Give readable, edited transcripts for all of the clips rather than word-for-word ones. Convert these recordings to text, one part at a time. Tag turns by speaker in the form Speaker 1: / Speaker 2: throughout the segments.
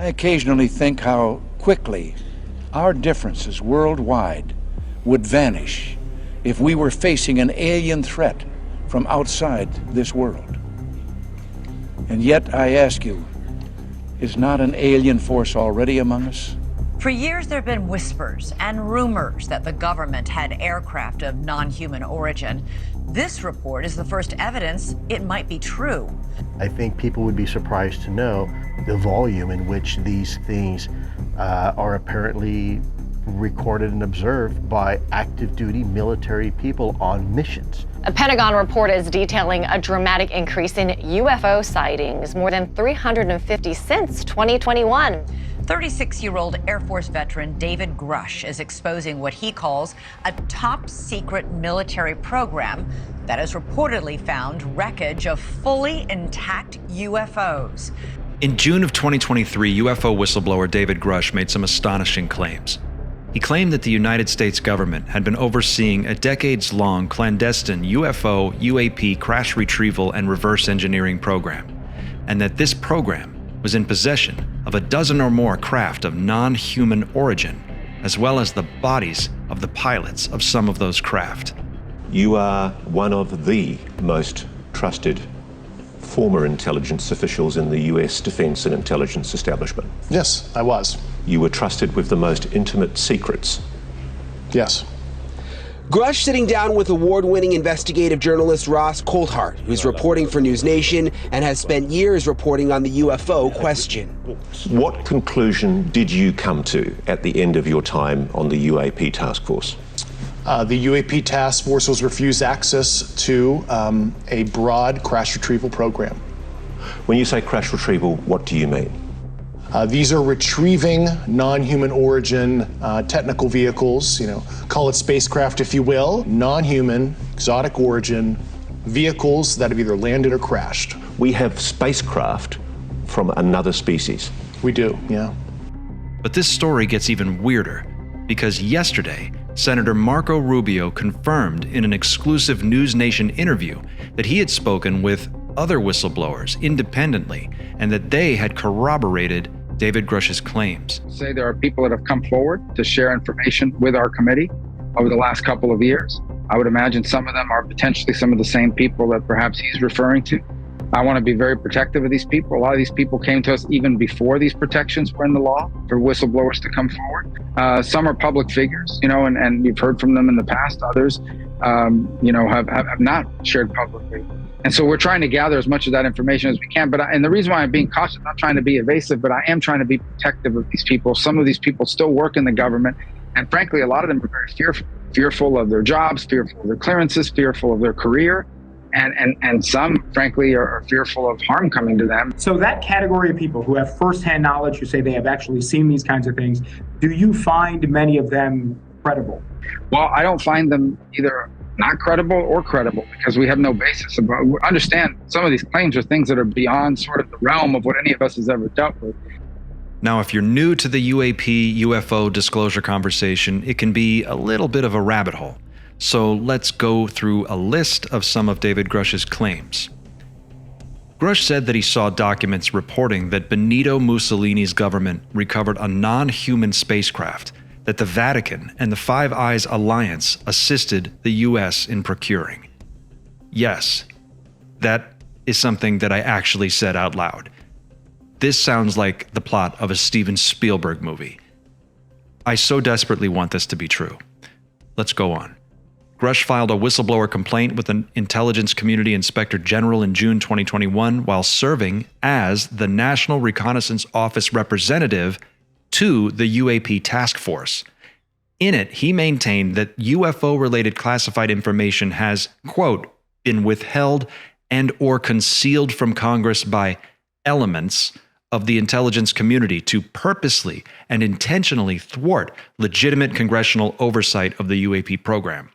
Speaker 1: I occasionally think how quickly our differences worldwide would vanish if we were facing an alien threat from outside this world. And yet, I ask you, is not an alien force already among us?
Speaker 2: For years, there have been whispers and rumors that the government had aircraft of non-human origin. This report is the first evidence it might be true.
Speaker 3: I think people would be surprised to know the volume in which these things are apparently recorded and observed by active duty military people on missions.
Speaker 4: A Pentagon report is detailing a dramatic increase in UFO sightings, more than 350 since 2021.
Speaker 2: 36-year-old Air Force veteran David Grush is exposing what he calls a top-secret military program that has reportedly found wreckage of fully intact UFOs.
Speaker 5: In June of 2023, UFO whistleblower David Grush made some astonishing claims. He claimed that the United States government had been overseeing a decades-long clandestine UFO, UAP crash retrieval and reverse engineering program, and that this program was in possession of a dozen or more craft of non-human origin, as well as the bodies of the pilots of some of those craft.
Speaker 6: You are one of the most trusted former intelligence officials in the US defense and intelligence establishment.
Speaker 7: Yes, I was.
Speaker 6: You were trusted with the most intimate secrets.
Speaker 7: Yes.
Speaker 8: Grush sitting down with award-winning investigative journalist Ross Coulthart, who's reporting for News Nation and has spent years reporting on the UFO question.
Speaker 6: What conclusion did you come to at the end of your time on the UAP task force?
Speaker 7: The UAP task force was refused access to a broad crash retrieval program.
Speaker 6: When you say crash retrieval, what do you mean?
Speaker 7: These are retrieving non-human origin technical vehicles, call it spacecraft if you will, non-human, exotic origin vehicles that have either landed or crashed.
Speaker 6: We have spacecraft from another species.
Speaker 7: We do, yeah.
Speaker 5: But this story gets even weirder, because yesterday, Senator Marco Rubio confirmed in an exclusive News Nation interview that he had spoken with other whistleblowers independently and that they had corroborated David Grush's claims.
Speaker 9: Say there are people that have come forward to share information with our committee over the last couple of years. I would imagine some of them are potentially some of the same people that perhaps he's referring to. I want to be very protective of these people. A lot of these people came to us even before these protections were in the law for whistleblowers to come forward. Some are public figures, and you've heard from them in the past. Others, have not shared publicly. And so we're trying to gather as much of that information as we can. And the reason why I'm being cautious, I'm not trying to be evasive, but I am trying to be protective of these people. Some of these people still work in the government. And frankly, a lot of them are very fearful of their jobs, fearful of their clearances, fearful of their career. And some, frankly, are fearful of harm coming to them.
Speaker 10: So that category of people who have firsthand knowledge, who say they have actually seen these kinds of things, do you find many of them credible?
Speaker 9: Well, I don't find them either not credible or credible because we have no basis. Understand, some of these claims are things that are beyond sort of the realm of what any of us has ever dealt with.
Speaker 5: Now, if you're new to the UAP UFO disclosure conversation, it can be a little bit of a rabbit hole. So let's go through a list of some of David Grush's claims. Grush said that he saw documents reporting that Benito Mussolini's government recovered a non-human spacecraft that the Vatican and the Five Eyes Alliance assisted the US in procuring. Yes, that is something that I actually said out loud. This sounds like the plot of a Steven Spielberg movie. I so desperately want this to be true. Let's go on. Grush filed a whistleblower complaint with an Intelligence Community Inspector General in June 2021 while serving as the National Reconnaissance Office representative to the UAP task force. In it, he maintained that UFO-related classified information has, quote, been withheld and or concealed from Congress by elements of the intelligence community to purposely and intentionally thwart legitimate congressional oversight of the UAP program.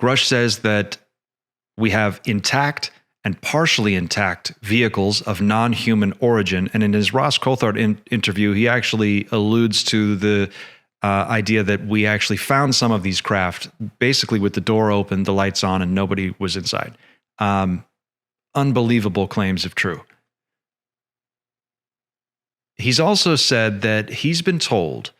Speaker 5: Grush says that we have intact and partially intact vehicles of non-human origin. And in his Ross Coulthart interview, he actually alludes to the idea that we actually found some of these craft basically with the door open, the lights on, and nobody was inside. Unbelievable claims if true. He's also said that he's been told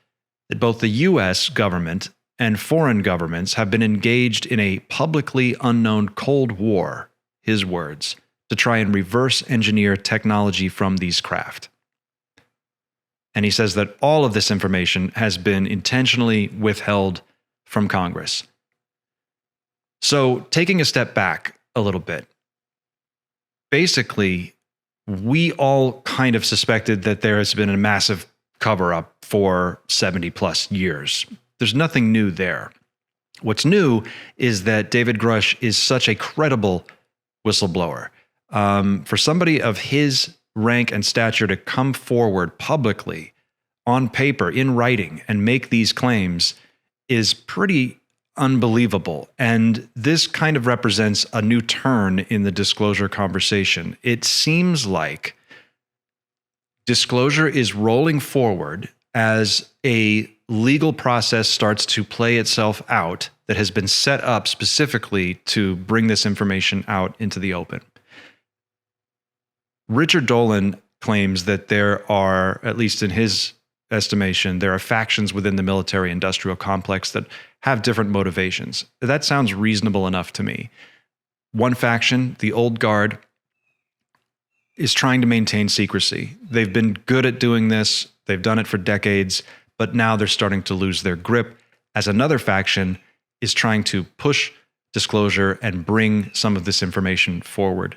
Speaker 5: that both the U.S. government and foreign governments have been engaged in a publicly unknown Cold War, his words, to try and reverse engineer technology from these craft. And he says that all of this information has been intentionally withheld from Congress. So, taking a step back a little bit, basically, we all kind of suspected that there has been a massive cover-up for 70 plus years. There's nothing new there. What's new is that David Grush is such a credible whistleblower. For somebody of his rank and stature to come forward publicly, on paper, in writing, and make these claims is pretty unbelievable. And this kind of represents a new turn in the disclosure conversation. It seems like disclosure is rolling forward as a legal process starts to play itself out that has been set up specifically to bring this information out into the open. Richard Dolan claims that there are, at least in his estimation, there are factions within the military-industrial complex that have different motivations. That sounds reasonable enough to me. One faction, the old guard, is trying to maintain secrecy. They've been good at doing this. They've done it for decades, but now they're starting to lose their grip, as another faction is trying to push disclosure and bring some of this information forward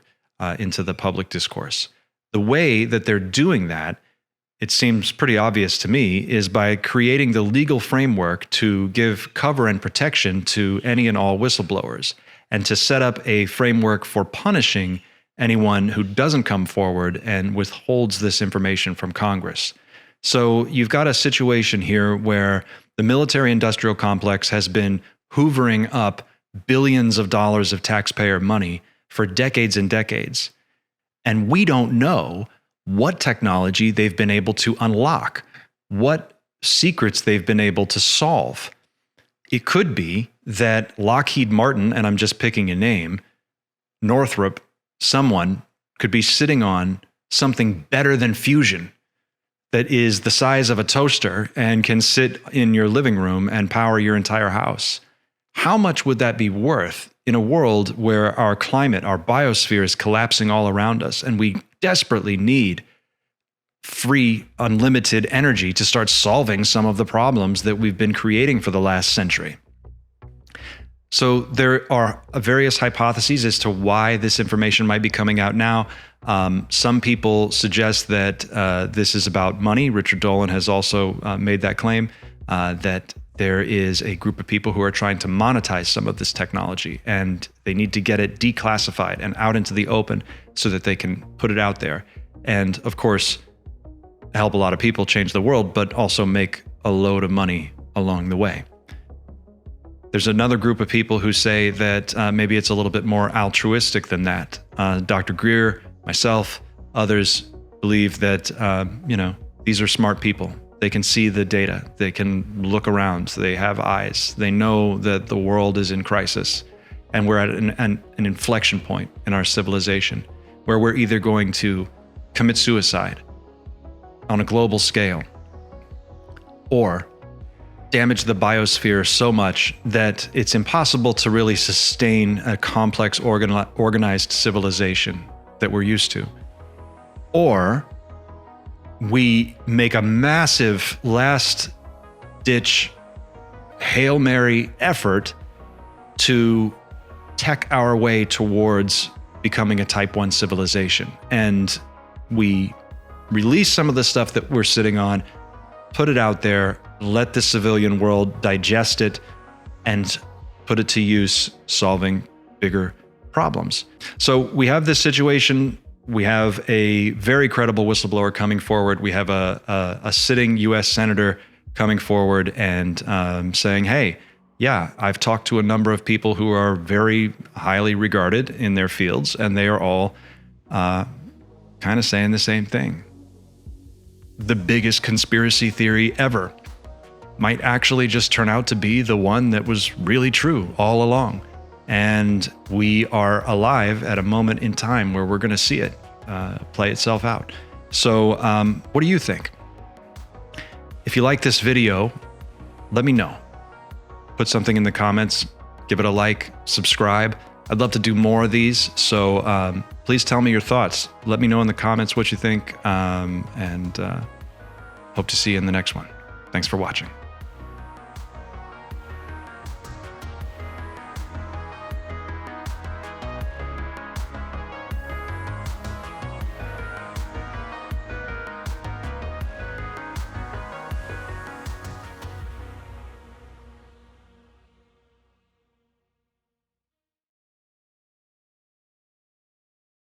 Speaker 5: into the public discourse. The way that they're doing that, it seems pretty obvious to me, is by creating the legal framework to give cover and protection to any and all whistleblowers, and to set up a framework for punishing anyone who doesn't come forward and withholds this information from Congress. So you've got a situation here where the military-industrial complex has been hoovering up billions of dollars of taxpayer money for decades and decades. And we don't know what technology they've been able to unlock, what secrets they've been able to solve. It could be that Lockheed Martin, and I'm just picking a name, Northrop, someone could be sitting on something better than fusion that is the size of a toaster and can sit in your living room and power your entire house. How much would that be worth in a world where our climate, our biosphere is collapsing all around us, and we desperately need free, unlimited energy to start solving some of the problems that we've been creating for the last century? So there are various hypotheses as to why this information might be coming out now. Some people suggest that this is about money. Richard Dolan has also made that claim, that there is a group of people who are trying to monetize some of this technology, and they need to get it declassified and out into the open so that they can put it out there. And of course, help a lot of people change the world, but also make a load of money along the way. There's another group of people who say that maybe it's a little bit more altruistic than that. Dr. Greer, myself, others believe that, these are smart people. They can see the data. They can look around. They have eyes. They know that the world is in crisis, and we're at an inflection point in our civilization where we're either going to commit suicide on a global scale or damage the biosphere so much that it's impossible to really sustain a complex, organized civilization that we're used to. Or we make a massive last-ditch Hail Mary effort to tech our way towards becoming a Type 1 civilization. And we release some of the stuff that we're sitting on, put it out there, let the civilian world digest it, and put it to use solving bigger problems. So we have this situation. We have a very credible whistleblower coming forward. We have a sitting U.S. senator coming forward and saying, hey, yeah, I've talked to a number of people who are very highly regarded in their fields, and they are all kind of saying the same thing. The biggest conspiracy theory ever might actually just turn out to be the one that was really true all along. And we are alive at a moment in time where we're going to see it play itself out. So what do you think? If you like this video, let me know. Put something in the comments, give it a like, subscribe. I'd love to do more of these, so please tell me your thoughts. Let me know in the comments what you think, and hope to see you in the next one. Thanks for watching.